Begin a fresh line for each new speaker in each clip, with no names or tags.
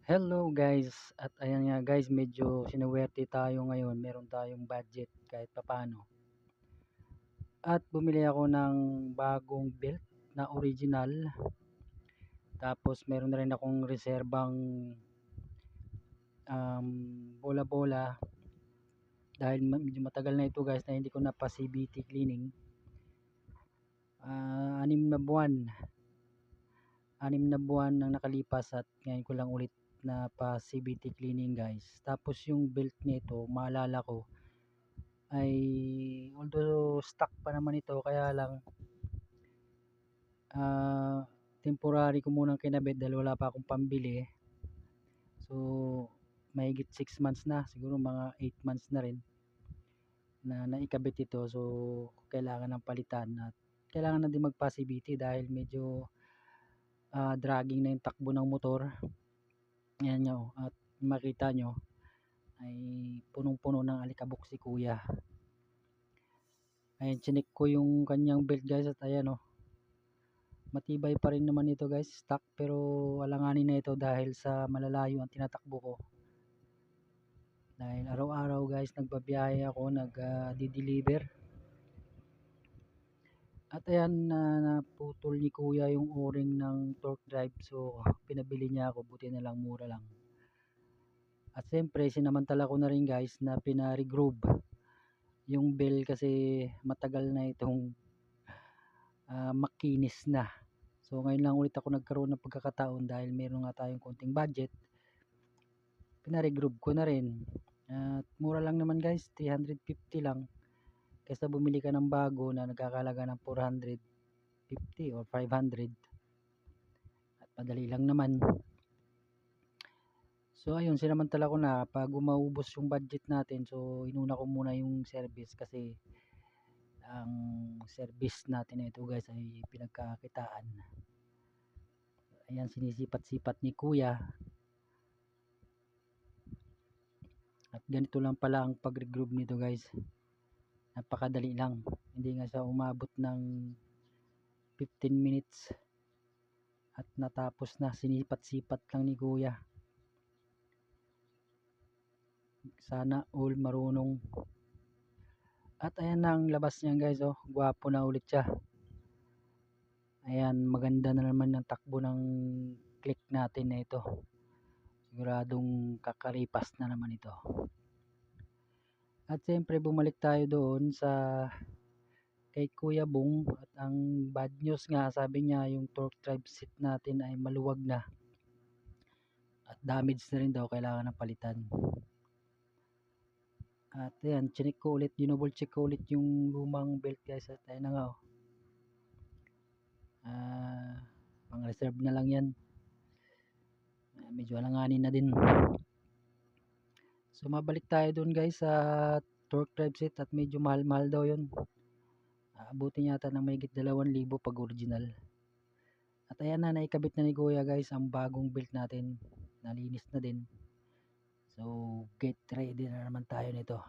Hello guys, at ayan nga guys, medyo sinuwerte tayo ngayon, meron tayong budget kahit papaano. At bumili ako ng bagong belt na original, tapos meron na rin akong reserbang bola-bola dahil medyo matagal na ito guys na hindi ko na pa CBT cleaning. 6 na buwan nang nakalipas at ngayon ko lang ulit na pa CBT cleaning guys. Tapos yung belt nito, maalala ko ay although stock pa naman ito, kaya lang temporary ko munang kinabit dahil wala pa akong pambili. So mahigit 6 months na, siguro mga 8 months na rin na naikabit ito. So kailangan ng palitan at kailangan na din magpa CBT dahil medyo dragging na yung takbo ng motor. Ayan nyo, at makita nyo ay punong-puno ng alikabok si kuya. Ayan, chinek ko yung kanyang belt guys at ayan matibay pa rin naman ito guys, stock, pero alanganin na ito dahil sa malalayo ang tinatakbo ko. Dahil araw-araw guys nagbabiyahe ako, nag-deliver. At ayan, naputol ni kuya yung o-ring ng torque drive, so pinabili niya ako, buti na lang mura lang. At siyempre sinamantala ko na rin guys na pina-regroove yung bell kasi matagal na itong makinis na. So ngayon lang ulit ako nagkaroon ng pagkakataon dahil meron nga tayong konting budget, pina-regroove ko na rin. At mura lang naman guys, 350 lang kaysa bumili ka ng bago na nagkakalaga ng 450 or 500. At madali lang naman. So ayun, sinamantala ko na pag maubos yung budget natin, so inuna ko muna yung service kasi ang service natin na ito guys ay pinagkakitaan. Ayan, sinisipat-sipat ni kuya. At ganito lang pala ang pag-regroove nito guys, napakadali lang, hindi nga siya umabot ng 15 minutes at natapos na. Sinipat-sipat lang ni kuya. Sana all marunong. At ayan na ang labas niyan guys, gwapo na ulit siya. Ayan, maganda na naman ang takbo ng click natin na ito. Siguradong kakaripas na naman ito. At siyempre bumalik tayo doon sa kay Kuya Bong, at ang bad news nga, sabi niya yung torque drive seat natin ay maluwag na at damage na rin daw, kailangan ng palitan. At ayan, chinek ko ulit, dinouble check ko ulit yung lumang belt guys, at ayan na nga pang reserve na lang yan. Medyo alanganin na din. So mabalik tayo doon guys sa torque drive set, at medyo mahal-mahal daw yun. Abutin yata ng mahigit 2,000 pag original. At ayan na, naikabit na ni kuya guys ang bagong belt natin, nalinis na din. So get ready na naman tayo nito.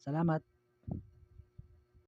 Salamat.